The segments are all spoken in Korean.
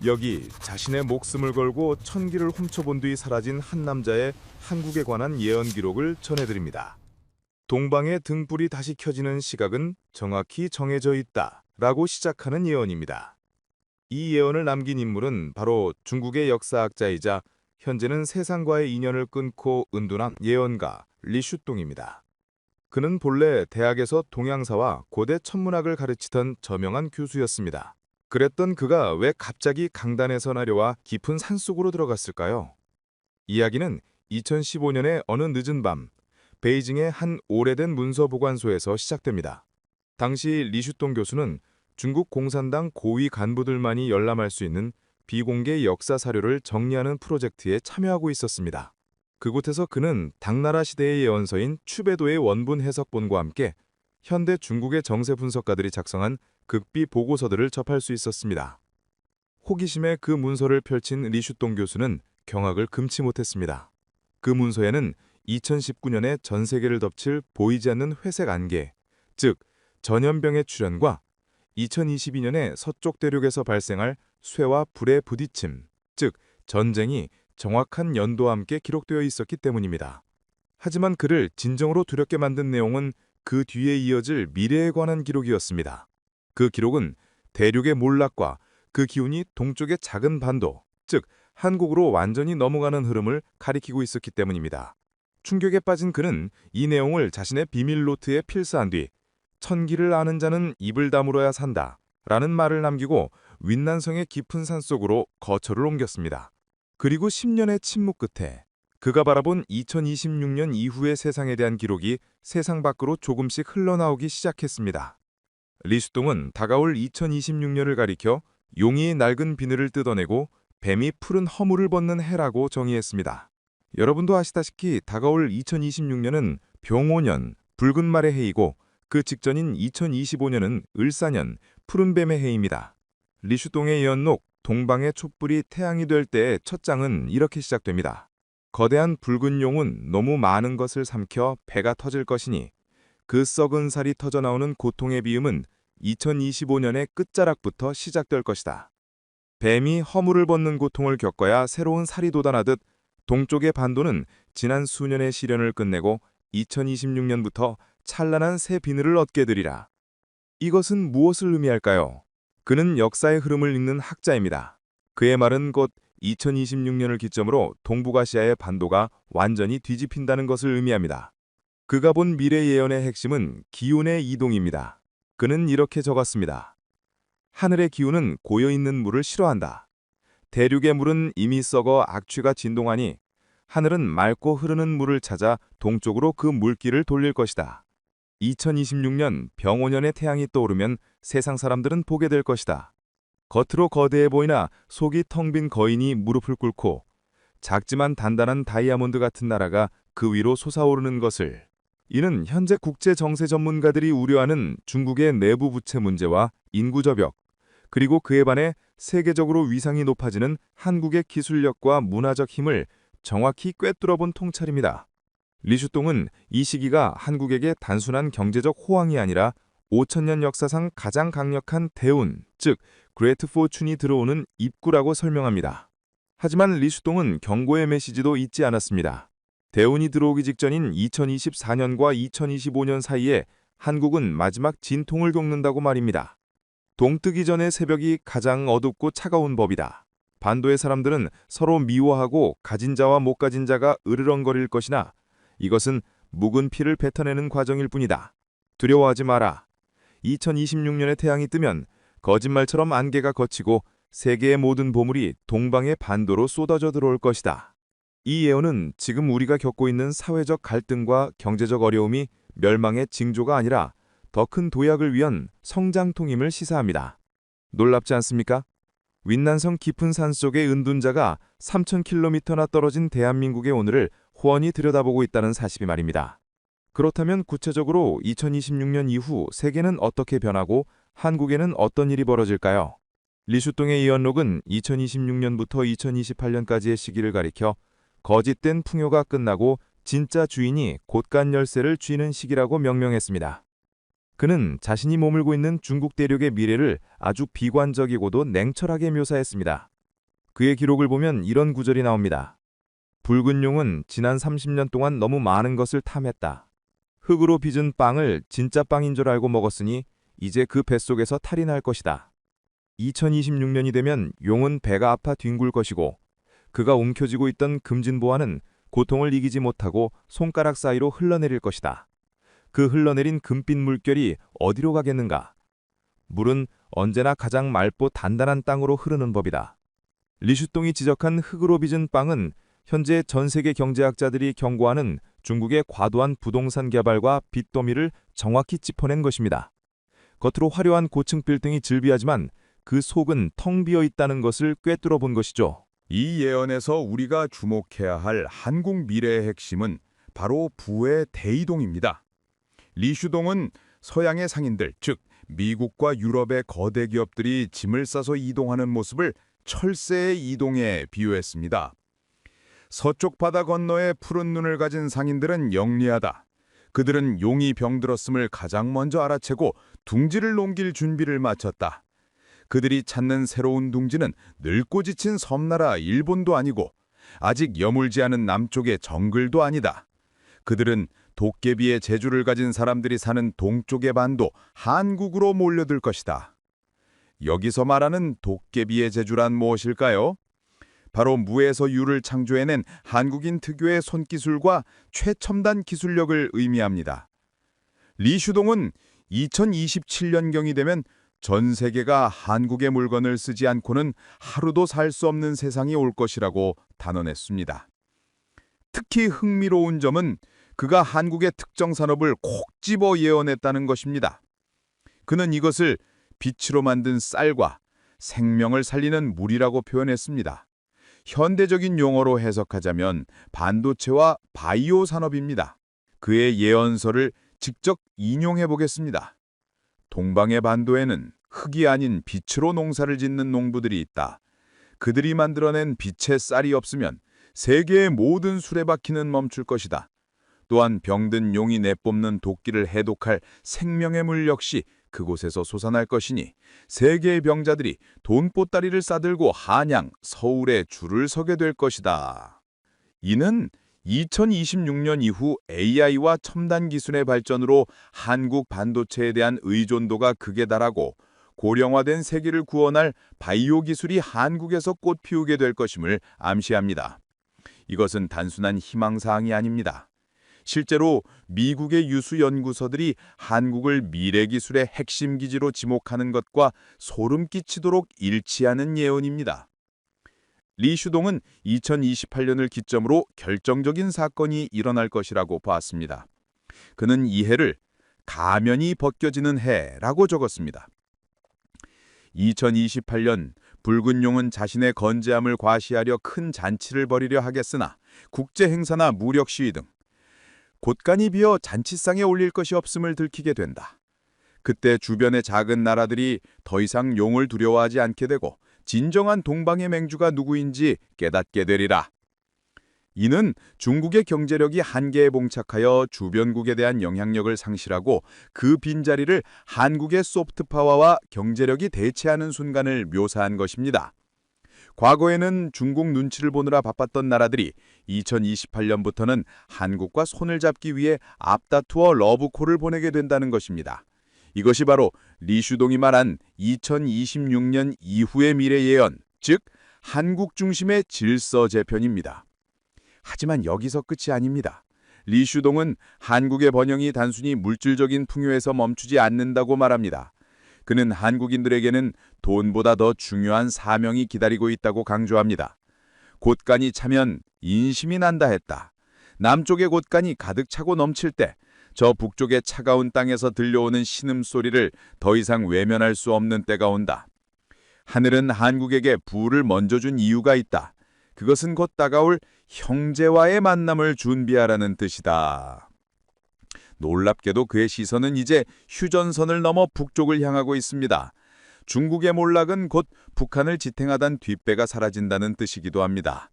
여기 자신의 목숨을 걸고 천기를 훔쳐본 뒤 사라진 한 남자의 한국에 관한 예언 기록을 전해드립니다. 동방의 등불이 다시 켜지는 시각은 정확히 정해져 있다 라고 시작하는 예언입니다. 이 예언을 남긴 인물은 바로 중국의 역사학자이자 현재는 세상과의 인연을 끊고 은둔한 예언가 리슈동입니다. 그는 본래 대학에서 동양사와 고대 천문학을 가르치던 저명한 교수였습니다. 그랬던 그가 왜 갑자기 강단에서 내려와 깊은 산속으로 들어갔을까요? 이야기는 2015년의 어느 늦은 밤, 베이징의 한 오래된 문서보관소에서 시작됩니다. 당시 리슈동 교수는 중국 공산당 고위 간부들만이 열람할 수 있는 비공개 역사 사료를 정리하는 프로젝트에 참여하고 있었습니다. 그곳에서 그는 당나라 시대의 예언서인 추배도의 원본 해석본과 함께 현대 중국의 정세 분석가들이 작성한 극비 보고서들을 접할 수 있었습니다. 호기심에 그 문서를 펼친 리슈동 교수는 경악을 금치 못했습니다. 그 문서에는 2019년에 전 세계를 덮칠 보이지 않는 회색 안개, 즉 전염병의 출현과 2022년에 서쪽 대륙에서 발생할 쇠와 불의 부딪힘, 즉 전쟁이 정확한 연도와 함께 기록되어 있었기 때문입니다. 하지만 그를 진정으로 두렵게 만든 내용은 그 뒤에 이어질 미래에 관한 기록이었습니다. 그 기록은 대륙의 몰락과 그 기운이 동쪽의 작은 반도, 즉 한국으로 완전히 넘어가는 흐름을 가리키고 있었기 때문입니다. 충격에 빠진 그는 이 내용을 자신의 비밀 노트에 필사한 뒤 천기를 아는 자는 입을 다물어야 산다 라는 말을 남기고 윈난성의 깊은 산속으로 거처를 옮겼습니다. 그리고 10년의 침묵 끝에 그가 바라본 2026년 이후의 세상에 대한 기록이 세상 밖으로 조금씩 흘러나오기 시작했습니다. 리슈동은 다가올 2026년을 가리켜 용이 낡은 비늘을 뜯어내고 뱀이 푸른 허물을 벗는 해라고 정의했습니다. 여러분도 아시다시피 다가올 2026년은 병오년, 붉은 말의 해이고 그 직전인 2025년은 을사년, 푸른 뱀의 해입니다. 리슈동의 예언록 동방의 촛불이 태양이 될 때의 첫 장은 이렇게 시작됩니다. 거대한 붉은 용은 너무 많은 것을 삼켜 배가 터질 것이니 그 썩은 살이 터져나오는 고통의 비음은 2025년의 끝자락부터 시작될 것이다. 뱀이 허물을 벗는 고통을 겪어야 새로운 살이 돋아나듯 동쪽의 반도는 지난 수년의 시련을 끝내고 2026년부터 찬란한 새 비늘을 얻게 되리라. 이것은 무엇을 의미할까요? 그는 역사의 흐름을 읽는 학자입니다. 그의 말은 곧 2026년을 기점으로 동북아시아의 반도가 완전히 뒤집힌다는 것을 의미합니다. 그가 본 미래 예언의 핵심은 기운의 이동입니다. 그는 이렇게 적었습니다. 하늘의 기운은 고여있는 물을 싫어한다. 대륙의 물은 이미 썩어 악취가 진동하니 하늘은 맑고 흐르는 물을 찾아 동쪽으로 그 물길을 돌릴 것이다. 2026년 병오년의 태양이 떠오르면 세상 사람들은 보게 될 것이다. 겉으로 거대해 보이나 속이 텅 빈 거인이 무릎을 꿇고 작지만 단단한 다이아몬드 같은 나라가 그 위로 솟아오르는 것을. 이는 현재 국제 정세 전문가들이 우려하는 중국의 내부 부채 문제와 인구 저벽, 그리고 그에 반해 세계적으로 위상이 높아지는 한국의 기술력과 문화적 힘을 정확히 꿰뚫어본 통찰입니다. 리슈동은 이 시기가 한국에게 단순한 경제적 호황이 아니라 5천년 역사상 가장 강력한 대운, 즉 그레이트 포춘이 들어오는 입구라고 설명합니다. 하지만 리슈동은 경고의 메시지도 잊지 않았습니다. 대운이 들어오기 직전인 2024년과 2025년 사이에 한국은 마지막 진통을 겪는다고 말입니다. 동뜨기 전의 새벽이 가장 어둡고 차가운 법이다. 반도의 사람들은 서로 미워하고 가진 자와 못 가진 자가 으르렁거릴 것이나 이것은 묵은 피를 뱉어내는 과정일 뿐이다. 두려워하지 마라. 2026년에 태양이 뜨면 거짓말처럼 안개가 걷히고 세계의 모든 보물이 동방의 반도로 쏟아져 들어올 것이다. 이 예언은 지금 우리가 겪고 있는 사회적 갈등과 경제적 어려움이 멸망의 징조가 아니라 더 큰 도약을 위한 성장통임을 시사합니다. 놀랍지 않습니까? 윈난성 깊은 산속의 은둔자가 3,000km나 떨어진 대한민국의 오늘을 훤히 들여다보고 있다는 사실이 말입니다. 그렇다면 구체적으로 2026년 이후 세계는 어떻게 변하고 한국에는 어떤 일이 벌어질까요? 리슈동의 예언록은 2026년부터 2028년까지의 시기를 가리켜 거짓된 풍요가 끝나고 진짜 주인이 곳간 열쇠를 쥐는 시기라고 명명했습니다. 그는 자신이 머물고 있는 중국 대륙의 미래를 아주 비관적이고도 냉철하게 묘사했습니다. 그의 기록을 보면 이런 구절이 나옵니다. 붉은 용은 지난 30년 동안 너무 많은 것을 탐했다. 흙으로 빚은 빵을 진짜 빵인 줄 알고 먹었으니 이제 그 뱃속에서 탈이 날 것이다. 2026년이 되면 용은 배가 아파 뒹굴 것이고 그가 움켜쥐고 있던 금진보화는 고통을 이기지 못하고 손가락 사이로 흘러내릴 것이다. 그 흘러내린 금빛 물결이 어디로 가겠는가? 물은 언제나 가장 맑고 단단한 땅으로 흐르는 법이다. 리슈동이 지적한 흙으로 빚은 빵은 현재 전 세계 경제학자들이 경고하는 중국의 과도한 부동산 개발과 빚더미를 정확히 짚어낸 것입니다. 겉으로 화려한 고층 빌딩이 즐비하지만 그 속은 텅 비어 있다는 것을 꿰뚫어 본 것이죠. 이 예언에서 우리가 주목해야 할 한국 미래의 핵심은 바로 부의 대이동입니다. 리슈동은 서양의 상인들, 즉 미국과 유럽의 거대 기업들이 짐을 싸서 이동하는 모습을 철새의 이동에 비유했습니다. 서쪽 바다 건너에 푸른 눈을 가진 상인들은 영리하다. 그들은 용이 병들었음을 가장 먼저 알아채고 둥지를 넘길 준비를 마쳤다. 그들이 찾는 새로운 둥지는 늙고 지친 섬나라 일본도 아니고 아직 여물지 않은 남쪽의 정글도 아니다. 그들은 도깨비의 재주를 가진 사람들이 사는 동쪽의 반도 한국으로 몰려들 것이다. 여기서 말하는 도깨비의 재주란 무엇일까요? 바로 무에서 유를 창조해낸 한국인 특유의 손기술과 최첨단 기술력을 의미합니다. 리슈동은 2027년경이 되면 전 세계가 한국의 물건을 쓰지 않고는 하루도 살 수 없는 세상이 올 것이라고 단언했습니다. 특히 흥미로운 점은 그가 한국의 특정 산업을 콕 집어 예언했다는 것입니다. 그는 이것을 빛으로 만든 쌀과 생명을 살리는 물이라고 표현했습니다. 현대적인 용어로 해석하자면 반도체와 바이오 산업입니다. 그의 예언서를 직접 인용해 보겠습니다. 동방의 반도에는 흙이 아닌 빛으로 농사를 짓는 농부들이 있다. 그들이 만들어낸 빛의 쌀이 없으면 세계의 모든 수레바퀴는 멈출 것이다. 또한 병든 용이 내뿜는 도끼를 해독할 생명의 물 역시 그곳에서 솟아날 것이니 세계의 병자들이 돈보따리를 싸들고 한양, 서울에 줄을 서게 될 것이다. 이는 2026년 이후 AI와 첨단 기술의 발전으로 한국 반도체에 대한 의존도가 극에 달하고 고령화된 세계를 구원할 바이오 기술이 한국에서 꽃 피우게 될 것임을 암시합니다. 이것은 단순한 희망사항이 아닙니다. 실제로 미국의 유수 연구소들이 한국을 미래 기술의 핵심 기지로 지목하는 것과 소름 끼치도록 일치하는 예언입니다. 리슈동은 2028년을 기점으로 결정적인 사건이 일어날 것이라고 보았습니다. 그는 이 해를 가면이 벗겨지는 해라고 적었습니다. 2028년 붉은 용은 자신의 건재함을 과시하려 큰 잔치를 벌이려 하겠으나 국제 행사나 무력 시위 등 곳간이 비어 잔치상에 올릴 것이 없음을 들키게 된다. 그때 주변의 작은 나라들이 더 이상 용을 두려워하지 않게 되고 진정한 동방의 맹주가 누구인지 깨닫게 되리라. 이는 중국의 경제력이 한계에 봉착하여 주변국에 대한 영향력을 상실하고 그 빈자리를 한국의 소프트파워와 경제력이 대체하는 순간을 묘사한 것입니다. 과거에는 중국 눈치를 보느라 바빴던 나라들이 2028년부터는 한국과 손을 잡기 위해 앞다투어 러브콜을 보내게 된다는 것입니다. 이것이 바로 리슈동이 말한 2026년 이후의 미래 예언, 즉 한국 중심의 질서 재편입니다. 하지만 여기서 끝이 아닙니다. 리슈동은 한국의 번영이 단순히 물질적인 풍요에서 멈추지 않는다고 말합니다. 그는 한국인들에게는 돈보다 더 중요한 사명이 기다리고 있다고 강조합니다. 곳간이 차면 인심이 난다 했다. 남쪽의 곳간이 가득 차고 넘칠 때 저 북쪽의 차가운 땅에서 들려오는 신음소리를 더 이상 외면할 수 없는 때가 온다. 하늘은 한국에게 부를 먼저 준 이유가 있다. 그것은 곧 다가올 형제와의 만남을 준비하라는 뜻이다. 놀랍게도 그의 시선은 이제 휴전선을 넘어 북쪽을 향하고 있습니다. 중국의 몰락은 곧 북한을 지탱하던 뒷배가 사라진다는 뜻이기도 합니다.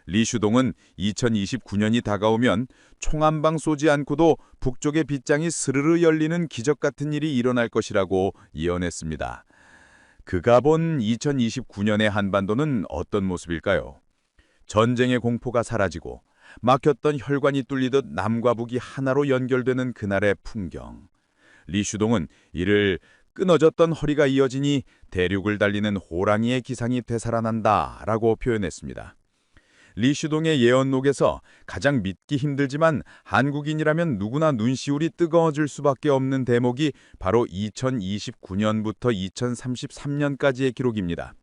리슈동은 2029년이 다가오면 총 한 방 쏘지 않고도 북쪽의 빗장이 스르르 열리는 기적 같은 일이 일어날 것이라고 예언했습니다. 그가 본 2029년의 한반도는 어떤 모습일까요? 전쟁의 공포가 사라지고 막혔던 혈관이 뚫리듯 남과 북이 하나로 연결되는 그날의 풍경. 리슈동은 이를 끊어졌던 허리가 이어지니 대륙을 달리는 호랑이의 기상이 되살아난다라고 표현했습니다. 리슈동의 예언록에서 가장 믿기 힘들지만 한국인이라면 누구나 눈시울이 뜨거워질 수밖에 없는 대목이 바로 2029년부터 2033년까지의 기록입니다.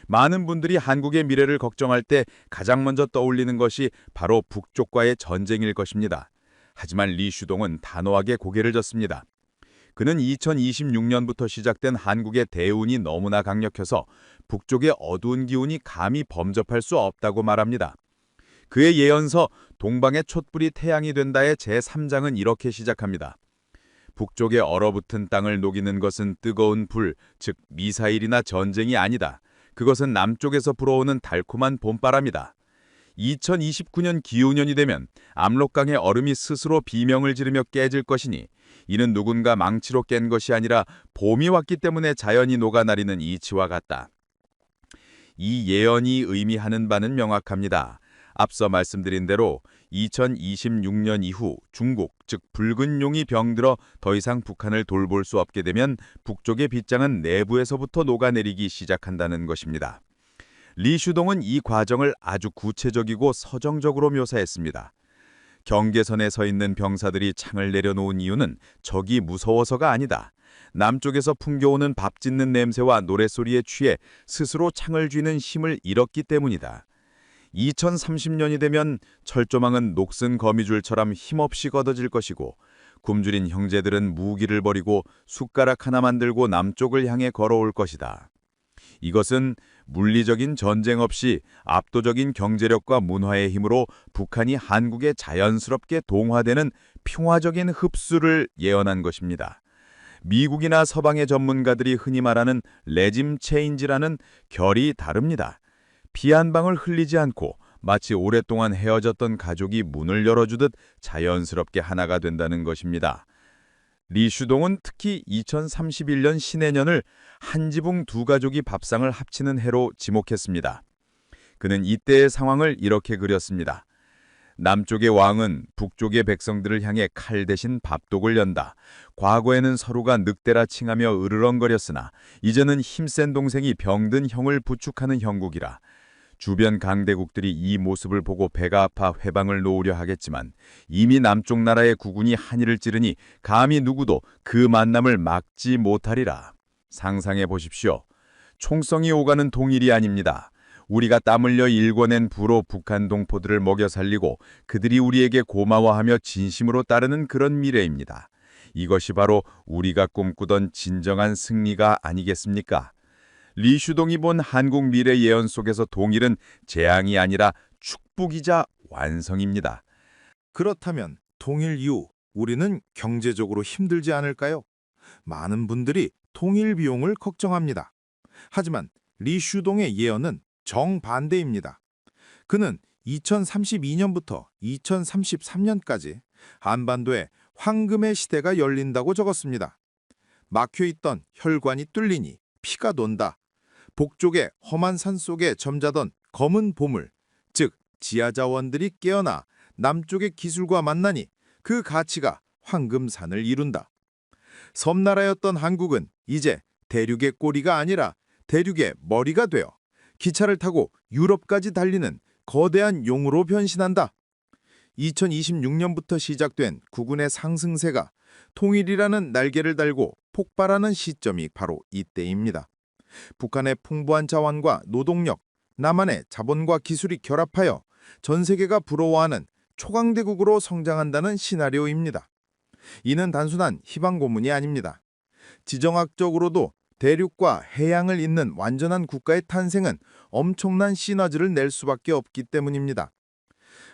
많은 분들이 한국의 미래를 걱정할 때 가장 먼저 떠올리는 것이 바로 북쪽과의 전쟁일 것입니다. 하지만 리슈동은 단호하게 고개를 젓습니다. 그는 2026년부터 시작된 한국의 대운이 너무나 강력해서 북쪽의 어두운 기운이 감히 범접할 수 없다고 말합니다. 그의 예언서 동방의 촛불이 태양이 된다의 제3장은 이렇게 시작합니다. 북쪽에 얼어붙은 땅을 녹이는 것은 뜨거운 불, 즉 미사일이나 전쟁이 아니다. 그것은 남쪽에서 불어오는 달콤한 봄바람이다. 2029년 기후년이 되면 압록강의 얼음이 스스로 비명을 지르며 깨질 것이니 이는 누군가 망치로 깬 것이 아니라 봄이 왔기 때문에 자연이 녹아나리는 이치와 같다. 이 예언이 의미하는 바는 명확합니다. 앞서 말씀드린 대로 2026년 이후 중국, 즉 붉은 용이 병들어 더 이상 북한을 돌볼 수 없게 되면 북쪽의 빗장은 내부에서부터 녹아내리기 시작한다는 것입니다. 리슈동은 이 과정을 아주 구체적이고 서정적으로 묘사했습니다. 경계선에 서 있는 병사들이 창을 내려놓은 이유는 적이 무서워서가 아니다. 남쪽에서 풍겨오는 밥 짓는 냄새와 노랫소리에 취해 스스로 창을 쥐는 힘을 잃었기 때문이다. 2030년이 되면 철조망은 녹슨 거미줄처럼 힘없이 걷어질 것이고 굶주린 형제들은 무기를 버리고 숟가락 하나만 들고 남쪽을 향해 걸어올 것이다. 이것은 물리적인 전쟁 없이 압도적인 경제력과 문화의 힘으로 북한이 한국에 자연스럽게 동화되는 평화적인 흡수를 예언한 것입니다. 미국이나 서방의 전문가들이 흔히 말하는 레짐 체인지라는 결이 다릅니다. 피 한 방울 흘리지 않고 마치 오랫동안 헤어졌던 가족이 문을 열어주듯 자연스럽게 하나가 된다는 것입니다. 리슈동은 특히 2031년 신해년을 한 지붕 두 가족이 밥상을 합치는 해로 지목했습니다. 그는 이때의 상황을 이렇게 그렸습니다. 남쪽의 왕은 북쪽의 백성들을 향해 칼 대신 밥독을 연다. 과거에는 서로가 늑대라 칭하며 으르렁거렸으나 이제는 힘센 동생이 병든 형을 부축하는 형국이라. 주변 강대국들이 이 모습을 보고 배가 아파 회방을 놓으려 하겠지만 이미 남쪽 나라의 국군이 한이를 찌르니 감히 누구도 그 만남을 막지 못하리라. 상상해 보십시오. 총성이 오가는 동일이 아닙니다. 우리가 땀 흘려 일궈낸 부로 북한 동포들을 먹여 살리고 그들이 우리에게 고마워하며 진심으로 따르는 그런 미래입니다. 이것이 바로 우리가 꿈꾸던 진정한 승리가 아니겠습니까? 리슈동이 본 한국 미래 예언 속에서 동일은 재앙이 아니라 축복이자 완성입니다. 그렇다면 통일 이후 우리는 경제적으로 힘들지 않을까요? 많은 분들이 통일 비용을 걱정합니다. 하지만 리슈동의 예언은 정반대입니다. 그는 2032년부터 2033년까지 한반도에 황금의 시대가 열린다고 적었습니다. 막혀있던 혈관이 뚫리니 피가 돈다. 북쪽의 험한 산 속에 점자던 검은 보물, 즉 지하자원들이 깨어나 남쪽의 기술과 만나니 그 가치가 황금산을 이룬다. 섬나라였던 한국은 이제 대륙의 꼬리가 아니라 대륙의 머리가 되어 기차를 타고 유럽까지 달리는 거대한 용으로 변신한다. 2026년부터 시작된 국군의 상승세가 통일이라는 날개를 달고 폭발하는 시점이 바로 이때입니다. 북한의 풍부한 자원과 노동력, 남한의 자본과 기술이 결합하여 전 세계가 부러워하는 초강대국으로 성장한다는 시나리오입니다. 이는 단순한 희망 고문이 아닙니다. 지정학적으로도 대륙과 해양을 잇는 완전한 국가의 탄생은 엄청난 시너지를 낼 수밖에 없기 때문입니다.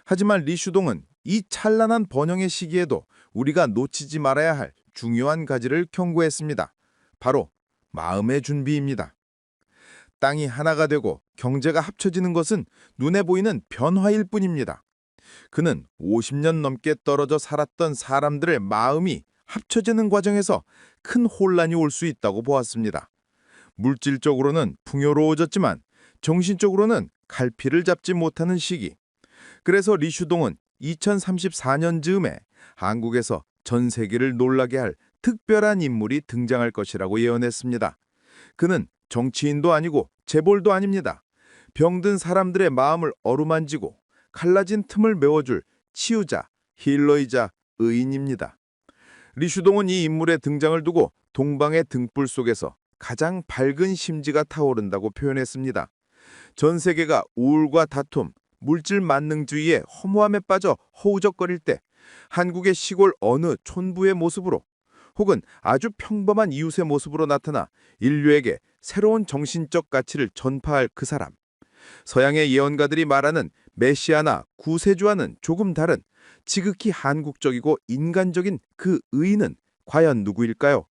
하지만 리슈동은 이 찬란한 번영의 시기에도 우리가 놓치지 말아야 할 중요한 가지를 경고했습니다. 바로 마음의 준비입니다. 땅이 하나가 되고 경제가 합쳐지는 것은 눈에 보이는 변화일 뿐입니다. 그는 50년 넘게 떨어져 살았던 사람들의 마음이 합쳐지는 과정에서 큰 혼란이 올 수 있다고 보았습니다. 물질적으로는 풍요로워졌지만 정신적으로는 갈피를 잡지 못하는 시기. 그래서 리슈동은 2034년 즈음에 한국에서 전 세계를 놀라게 할 특별한 인물이 등장할 것이라고 예언했습니다. 그는 정치인도 아니고 재벌도 아닙니다. 병든 사람들의 마음을 어루만지고 갈라진 틈을 메워줄 치유자, 힐러이자 의인입니다. 리슈동은 이 인물의 등장을 두고 동방의 등불 속에서 가장 밝은 심지가 타오른다고 표현했습니다. 전 세계가 우울과 다툼, 물질 만능주의의 허무함에 빠져 허우적거릴 때 한국의 시골 어느 촌부의 모습으로 혹은 아주 평범한 이웃의 모습으로 나타나 인류에게 새로운 정신적 가치를 전파할 그 사람. 서양의 예언가들이 말하는 메시아나 구세주와는 조금 다른 지극히 한국적이고 인간적인 그 의인은 과연 누구일까요?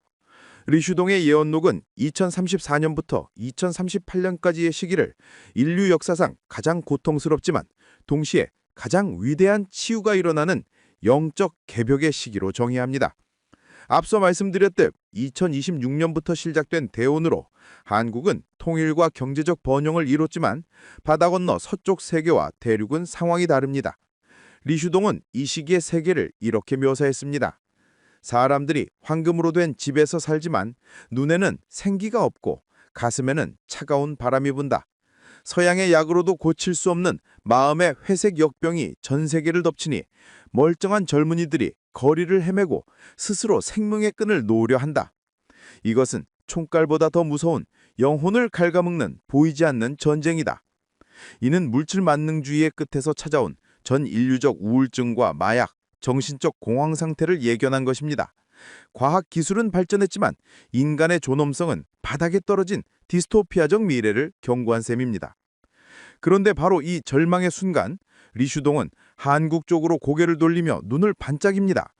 리슈동의 예언록은 2034년부터 2038년까지의 시기를 인류 역사상 가장 고통스럽지만 동시에 가장 위대한 치유가 일어나는 영적 개벽의 시기로 정의합니다. 앞서 말씀드렸듯 2026년부터 시작된 대운으로 한국은 통일과 경제적 번영을 이뤘지만 바다 건너 서쪽 세계와 대륙은 상황이 다릅니다. 리슈동은 이 시기의 세계를 이렇게 묘사했습니다. 사람들이 황금으로 된 집에서 살지만 눈에는 생기가 없고 가슴에는 차가운 바람이 분다. 서양의 약으로도 고칠 수 없는 마음의 회색 역병이 전 세계를 덮치니 멀쩡한 젊은이들이 거리를 헤매고 스스로 생명의 끈을 놓으려 한다. 이것은 총칼보다 더 무서운 영혼을 갉아먹는 보이지 않는 전쟁이다. 이는 물질 만능주의의 끝에서 찾아온 전 인류적 우울증과 마약, 정신적 공황 상태를 예견한 것입니다. 과학 기술은 발전했지만 인간의 존엄성은 바닥에 떨어진 디스토피아적 미래를 경고한 셈입니다. 그런데 바로 이 절망의 순간 리슈동은 한국 쪽으로 고개를 돌리며 눈을 반짝입니다.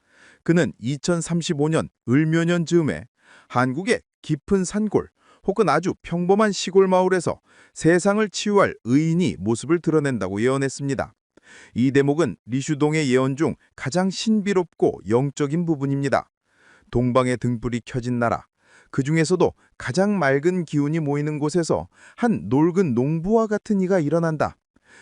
그는 2035년 을묘년 즈음에 한국의 깊은 산골 혹은 아주 평범한 시골 마을에서 세상을 치유할 의인이 모습을 드러낸다고 예언했습니다. 이 대목은 리슈동의 예언 중 가장 신비롭고 영적인 부분입니다. 동방의 등불이 켜진 나라, 그 중에서도 가장 맑은 기운이 모이는 곳에서 한 늙은 농부와 같은 이가 일어난다.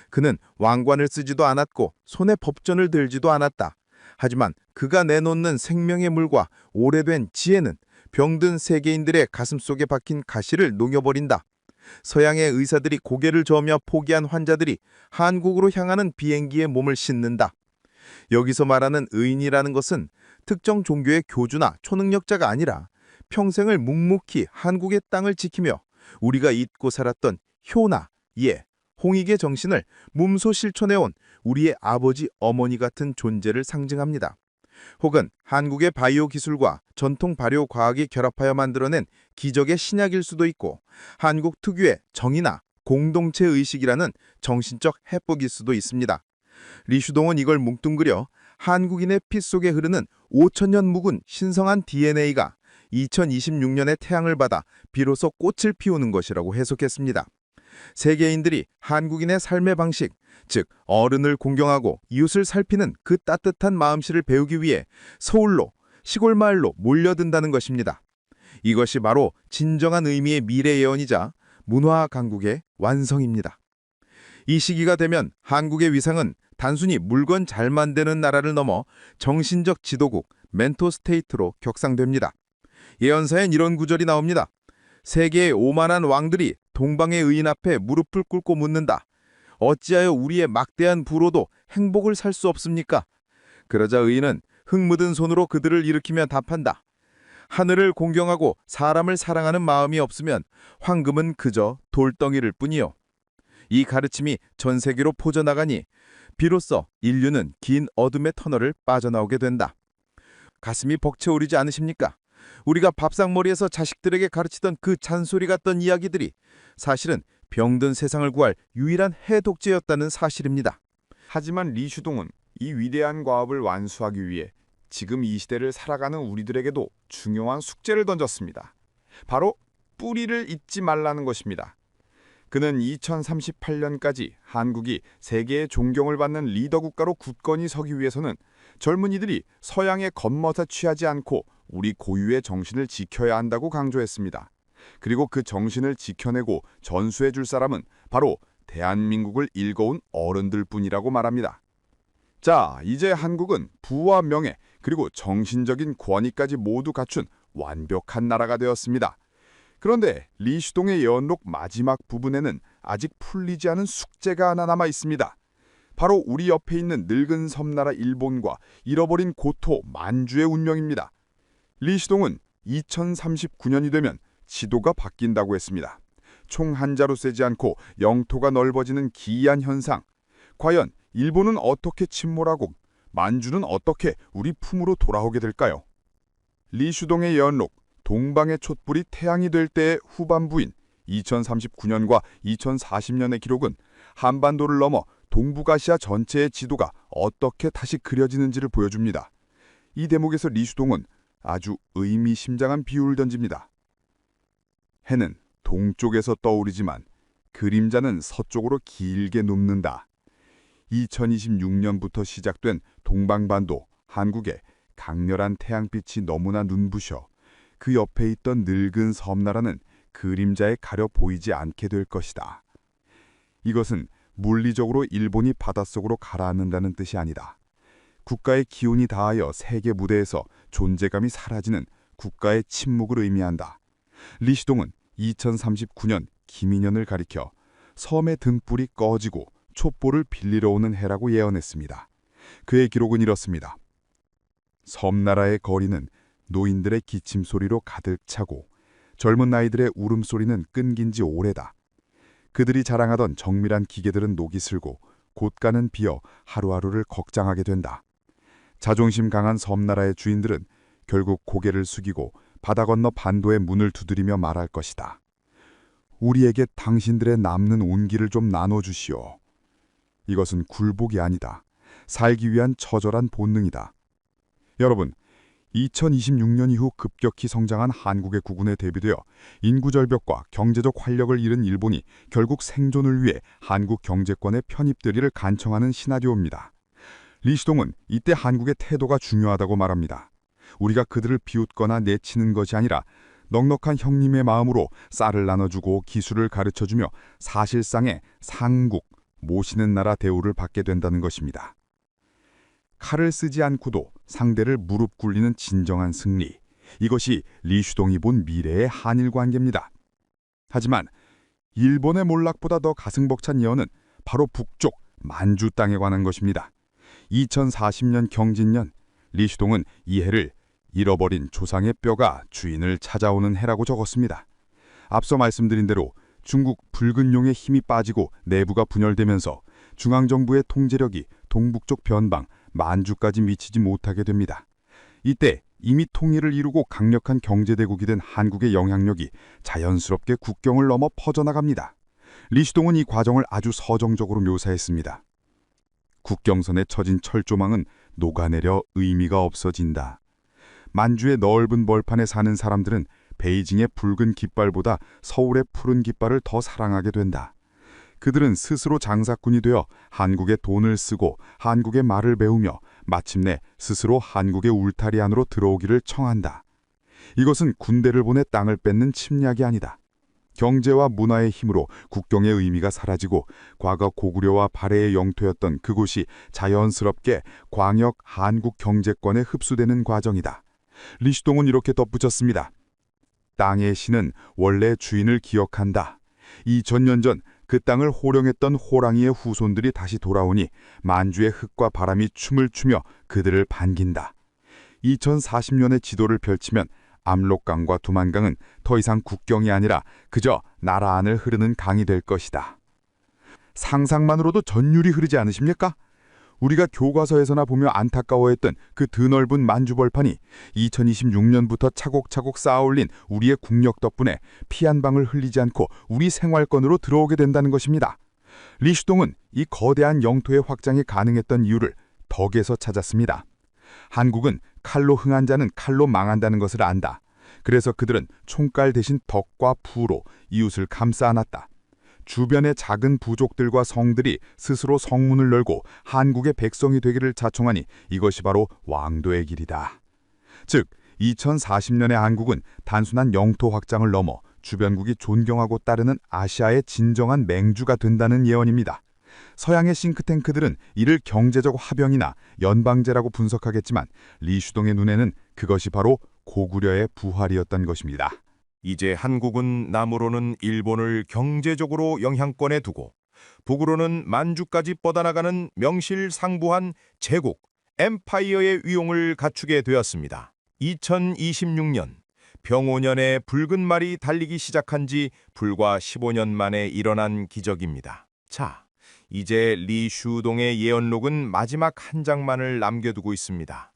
그는 왕관을 쓰지도 않았고 손에 법전을 들지도 않았다. 하지만 그가 내놓는 생명의 물과 오래된 지혜는 병든 세계인들의 가슴속에 박힌 가시를 녹여버린다. 서양의 의사들이 고개를 저으며 포기한 환자들이 한국으로 향하는 비행기에 몸을 싣는다. 여기서 말하는 의인이라는 것은 특정 종교의 교주나 초능력자가 아니라 평생을 묵묵히 한국의 땅을 지키며 우리가 잊고 살았던 효나, 예, 홍익의 정신을 몸소 실천해온 우리의 아버지, 어머니 같은 존재를 상징합니다. 혹은 한국의 바이오 기술과 전통 발효 과학이 결합하여 만들어낸 기적의 신약일 수도 있고 한국 특유의 정의나 공동체 의식이라는 정신적 해법일 수도 있습니다. 리슈동은 이걸 뭉뚱그려 한국인의 피 속에 흐르는 5천년 묵은 신성한 DNA가 2026년에 태양을 받아 비로소 꽃을 피우는 것이라고 해석했습니다. 세계인들이 한국인의 삶의 방식, 즉 어른을 공경하고 이웃을 살피는 그 따뜻한 마음씨를 배우기 위해 서울로, 시골 마을로 몰려든다는 것입니다. 이것이 바로 진정한 의미의 미래 예언이자 문화 강국의 완성입니다. 이 시기가 되면 한국의 위상은 단순히 물건 잘 만드는 나라를 넘어 정신적 지도국, 멘토 스테이트로 격상됩니다. 예언사엔 이런 구절이 나옵니다. 세계의 오만한 왕들이 동방의 의인 앞에 무릎을 꿇고 묻는다. 어찌하여 우리의 막대한 부로도 행복을 살 수 없습니까? 그러자 의인은 흙 묻은 손으로 그들을 일으키며 답한다. 하늘을 공경하고 사람을 사랑하는 마음이 없으면 황금은 그저 돌덩이를 뿐이요. 이 가르침이 전 세계로 퍼져나가니 비로소 인류는 긴 어둠의 터널을 빠져나오게 된다. 가슴이 벅차오르지 않으십니까? 우리가 밥상머리에서 자식들에게 가르치던 그 잔소리 같던 이야기들이 사실은 병든 세상을 구할 유일한 해독제였다는 사실입니다. 하지만 리슈동은 이 위대한 과업을 완수하기 위해 지금 이 시대를 살아가는 우리들에게도 중요한 숙제를 던졌습니다. 바로 뿌리를 잊지 말라는 것입니다. 그는 2038년까지 한국이 세계의 존경을 받는 리더 국가로 굳건히 서기 위해서는 젊은이들이 서양에 겉멋에 취하지 않고 우리 고유의 정신을 지켜야 한다고 강조했습니다. 그리고 그 정신을 지켜내고 전수해 줄 사람은 바로 대한민국을 일궈온 어른들 뿐이라고 말합니다. 자, 이제 한국은 부와 명예 그리고 정신적인 권위까지 모두 갖춘 완벽한 나라가 되었습니다. 그런데 리슈동의 예언록 마지막 부분에는 아직 풀리지 않은 숙제가 하나 남아 있습니다. 바로 우리 옆에 있는 늙은 섬나라 일본과 잃어버린 고토 만주의 운명입니다. 리슈동은 2039년이 되면 지도가 바뀐다고 했습니다. 총 한자로 세지 않고 영토가 넓어지는 기이한 현상. 과연 일본은 어떻게 침몰하고 만주는 어떻게 우리 품으로 돌아오게 될까요? 리슈동의 예언록 동방의 촛불이 태양이 될 때의 후반부인 2039년과 2040년의 기록은 한반도를 넘어 동북아시아 전체의 지도가 어떻게 다시 그려지는지를 보여줍니다. 이 대목에서 리슈동은 아주 의미심장한 비유를 던집니다. 해는 동쪽에서 떠오르지만 그림자는 서쪽으로 길게 눕는다. 2026년부터 시작된 동방반도, 한국에 강렬한 태양빛이 너무나 눈부셔 그 옆에 있던 늙은 섬나라는 그림자에 가려 보이지 않게 될 것이다. 이것은 물리적으로 일본이 바닷속으로 가라앉는다는 뜻이 아니다. 국가의 기운이 다하여 세계 무대에서 존재감이 사라지는 국가의 침묵을 의미한다. 리슈동은 2039년 기민년을 가리켜 섬의 등불이 꺼지고 촛불을 빌리러 오는 해라고 예언했습니다. 그의 기록은 이렇습니다. 섬나라의 거리는 노인들의 기침소리로 가득 차고 젊은 아이들의 울음소리는 끊긴 지 오래다. 그들이 자랑하던 정밀한 기계들은 녹이 슬고 곳간은 비어 하루하루를 걱정하게 된다. 자존심 강한 섬나라의 주인들은 결국 고개를 숙이고 바다 건너 반도의 문을 두드리며 말할 것이다. 우리에게 당신들의 남는 온기를 좀 나눠주시오. 이것은 굴복이 아니다. 살기 위한 처절한 본능이다. 여러분, 2026년 이후 급격히 성장한 한국의 국군에 대비되어 인구절벽과 경제적 활력을 잃은 일본이 결국 생존을 위해 한국 경제권에 편입되기를 간청하는 시나리오입니다. 리슈동은 이때 한국의 태도가 중요하다고 말합니다. 우리가 그들을 비웃거나 내치는 것이 아니라 넉넉한 형님의 마음으로 쌀을 나눠주고 기술을 가르쳐주며 사실상의 상국, 모시는 나라 대우를 받게 된다는 것입니다. 칼을 쓰지 않고도 상대를 무릎 꿇리는 진정한 승리. 이것이 리슈동이 본 미래의 한일 관계입니다. 하지만 일본의 몰락보다 더 가슴 벅찬 예언은 바로 북쪽 만주 땅에 관한 것입니다. 2040년 경진년, 리슈동은 이 해를 잃어버린 조상의 뼈가 주인을 찾아오는 해라고 적었습니다. 앞서 말씀드린 대로 중국 붉은 용의 힘이 빠지고 내부가 분열되면서 중앙정부의 통제력이 동북쪽 변방 만주까지 미치지 못하게 됩니다. 이때 이미 통일을 이루고 강력한 경제대국이 된 한국의 영향력이 자연스럽게 국경을 넘어 퍼져나갑니다. 리슈동은 이 과정을 아주 서정적으로 묘사했습니다. 국경선에 처진 철조망은 녹아내려 의미가 없어진다. 만주의 넓은 벌판에 사는 사람들은 베이징의 붉은 깃발보다 서울의 푸른 깃발을 더 사랑하게 된다. 그들은 스스로 장사꾼이 되어 한국의 돈을 쓰고 한국의 말을 배우며 마침내 스스로 한국의 울타리 안으로 들어오기를 청한다. 이것은 군대를 보내 땅을 뺏는 침략이 아니다. 경제와 문화의 힘으로 국경의 의미가 사라지고 과거 고구려와 발해의 영토였던 그곳이 자연스럽게 광역 한국 경제권에 흡수되는 과정이다. 리슈동은 이렇게 덧붙였습니다. 땅의 신은 원래 주인을 기억한다. 2000년 전 그 땅을 호령했던 호랑이의 후손들이 다시 돌아오니 만주의 흙과 바람이 춤을 추며 그들을 반긴다. 2040년의 지도를 펼치면 압록강과 두만강은 더 이상 국경이 아니라 그저 나라 안을 흐르는 강이 될 것이다. 상상만으로도 전율이 흐르지 않으십니까? 우리가 교과서에서나 보며 안타까워했던 그 드넓은 만주벌판이 2026년부터 차곡차곡 쌓아올린 우리의 국력 덕분에 피 한 방울 흘리지 않고 우리 생활권으로 들어오게 된다는 것입니다. 리슈동은 이 거대한 영토의 확장이 가능했던 이유를 덕에서 찾았습니다. 한국은 칼로 흥한 자는 칼로 망한다는 것을 안다. 그래서 그들은 총칼 대신 덕과 부로 이웃을 감싸 안았다. 주변의 작은 부족들과 성들이 스스로 성문을 열고 한국의 백성이 되기를 자청하니 이것이 바로 왕도의 길이다. 즉, 2040년의 한국은 단순한 영토 확장을 넘어 주변국이 존경하고 따르는 아시아의 진정한 맹주가 된다는 예언입니다. 서양의 싱크탱크들은 이를 경제적 화병이나 연방제라고 분석하겠지만 리슈동의 눈에는 그것이 바로 고구려의 부활이었던 것입니다. 이제 한국은 남으로는 일본을 경제적으로 영향권에 두고 북으로는 만주까지 뻗어나가는 명실상부한 제국, 엠파이어의 위용을 갖추게 되었습니다. 2026년, 병오년에 붉은 말이 달리기 시작한 지 불과 15년 만에 일어난 기적입니다. 자, 이제 리슈동의 예언록은 마지막 한 장만을 남겨두고 있습니다.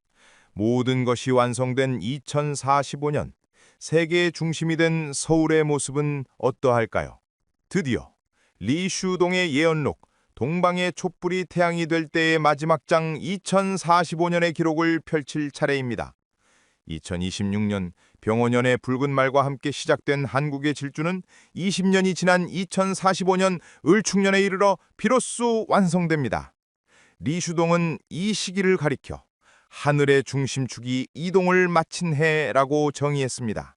모든 것이 완성된 2045년, 세계의 중심이 된 서울의 모습은 어떠할까요? 드디어 리슈동의 예언록, 동방의 촛불이 태양이 될 때의 마지막 장 2045년의 기록을 펼칠 차례입니다. 2026년 병오년의 붉은 말과 함께 시작된 한국의 질주는 20년이 지난 2045년 을축년에 이르러 비로소 완성됩니다. 리슈동은 이 시기를 가리켜 하늘의 중심축이 이동을 마친 해라고 정의했습니다.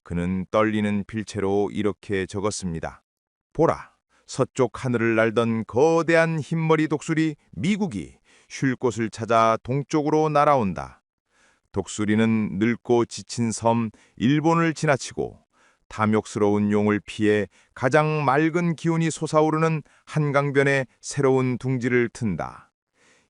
그는 떨리는 필체로 이렇게 적었습니다. 보라, 서쪽 하늘을 날던 거대한 흰머리 독수리 미국이 쉴 곳을 찾아 동쪽으로 날아온다. 독수리는 늙고 지친 섬 일본을 지나치고 탐욕스러운 용을 피해 가장 맑은 기운이 솟아오르는 한강변에 새로운 둥지를 튼다.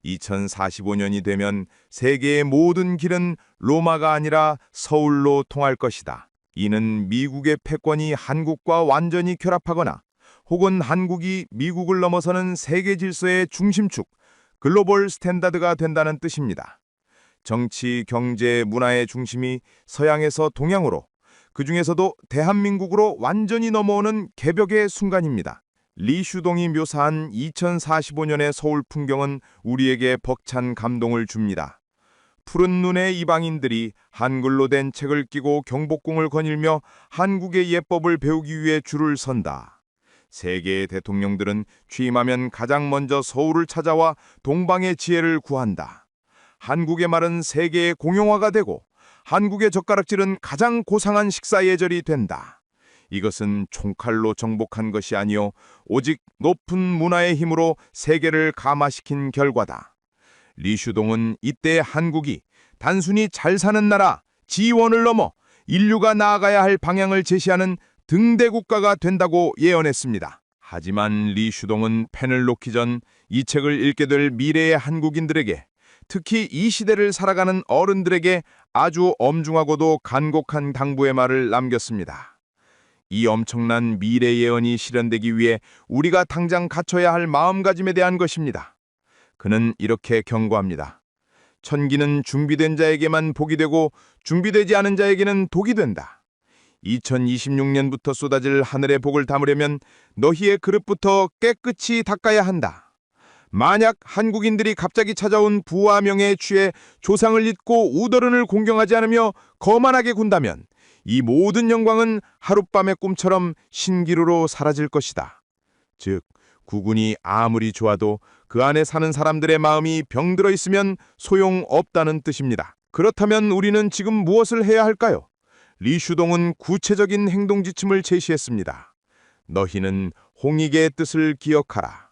2045년이 되면 세계의 모든 길은 로마가 아니라 서울로 통할 것이다. 이는 미국의 패권이 한국과 완전히 결합하거나 혹은 한국이 미국을 넘어서는 세계 질서의 중심축, 글로벌 스탠다드가 된다는 뜻입니다. 정치, 경제, 문화의 중심이 서양에서 동양으로, 그 중에서도 대한민국으로 완전히 넘어오는 개벽의 순간입니다. 리슈동이 묘사한 2045년의 서울 풍경은 우리에게 벅찬 감동을 줍니다. 푸른 눈의 이방인들이 한글로 된 책을 끼고 경복궁을 거닐며 한국의 예법을 배우기 위해 줄을 선다. 세계의 대통령들은 취임하면 가장 먼저 서울을 찾아와 동방의 지혜를 구한다. 한국의 말은 세계의 공용어가 되고 한국의 젓가락질은 가장 고상한 식사 예절이 된다. 이것은 총칼로 정복한 것이 아니요 오직 높은 문화의 힘으로 세계를 감화시킨 결과다. 리슈동은 이때 한국이 단순히 잘 사는 나라, 지원을 넘어 인류가 나아가야 할 방향을 제시하는 등대 국가가 된다고 예언했습니다. 하지만 리슈동은 펜을 놓기 전 이 책을 읽게 될 미래의 한국인들에게, 특히 이 시대를 살아가는 어른들에게 아주 엄중하고도 간곡한 당부의 말을 남겼습니다. 이 엄청난 미래 예언이 실현되기 위해 우리가 당장 갖춰야 할 마음가짐에 대한 것입니다. 그는 이렇게 경고합니다. 천기는 준비된 자에게만 복이 되고 준비되지 않은 자에게는 독이 된다. 2026년부터 쏟아질 하늘의 복을 담으려면 너희의 그릇부터 깨끗이 닦아야 한다. 만약 한국인들이 갑자기 찾아온 부와 명예에 취해 조상을 잊고 우더른을 공경하지 않으며 거만하게 군다면 이 모든 영광은 하룻밤의 꿈처럼 신기루로 사라질 것이다. 즉, 국군이 아무리 좋아도 그 안에 사는 사람들의 마음이 병들어 있으면 소용없다는 뜻입니다. 그렇다면 우리는 지금 무엇을 해야 할까요? 리슈동은 구체적인 행동 지침을 제시했습니다. 너희는 홍익의 뜻을 기억하라.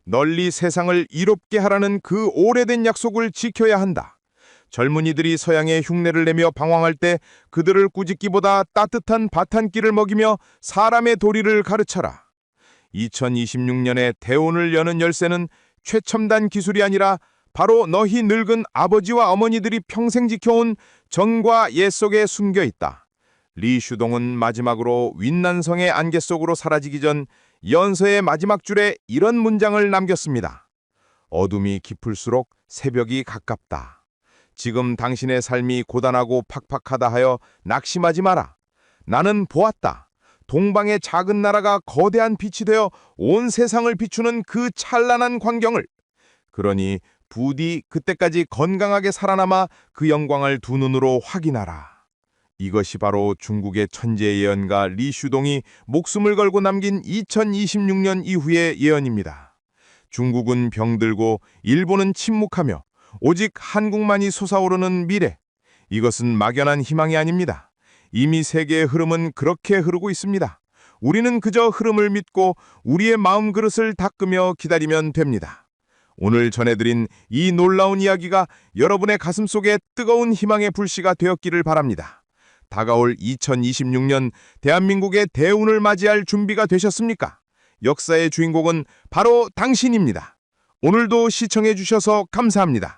널리 세상을 이롭게 하라는 그 오래된 약속을 지켜야 한다. 젊은이들이 서양의 흉내를 내며 방황할 때 그들을 꾸짖기보다 따뜻한 밭한끼를 먹이며 사람의 도리를 가르쳐라. 2026년에 대운을 여는 열쇠는 최첨단 기술이 아니라 바로 너희 늙은 아버지와 어머니들이 평생 지켜온 정과 예 속에 숨겨 있다. 리슈동은 마지막으로 윈난성의 안개 속으로 사라지기 전 연서의 마지막 줄에 이런 문장을 남겼습니다. 어둠이 깊을수록 새벽이 가깝다. 지금 당신의 삶이 고단하고 팍팍하다 하여 낙심하지 마라. 나는 보았다. 동방의 작은 나라가 거대한 빛이 되어 온 세상을 비추는 그 찬란한 광경을. 그러니 부디 그때까지 건강하게 살아남아 그 영광을 두 눈으로 확인하라. 이것이 바로 중국의 천재 예언가 리슈동이 목숨을 걸고 남긴 2026년 이후의 예언입니다. 중국은 병들고 일본은 침묵하며 오직 한국만이 솟아오르는 미래. 이것은 막연한 희망이 아닙니다. 이미 세계의 흐름은 그렇게 흐르고 있습니다. 우리는 그저 흐름을 믿고 우리의 마음 그릇을 닦으며 기다리면 됩니다. 오늘 전해드린 이 놀라운 이야기가 여러분의 가슴 속에 뜨거운 희망의 불씨가 되었기를 바랍니다. 다가올 2026년 대한민국의 대운을 맞이할 준비가 되셨습니까? 역사의 주인공은 바로 당신입니다. 오늘도 시청해 주셔서 감사합니다.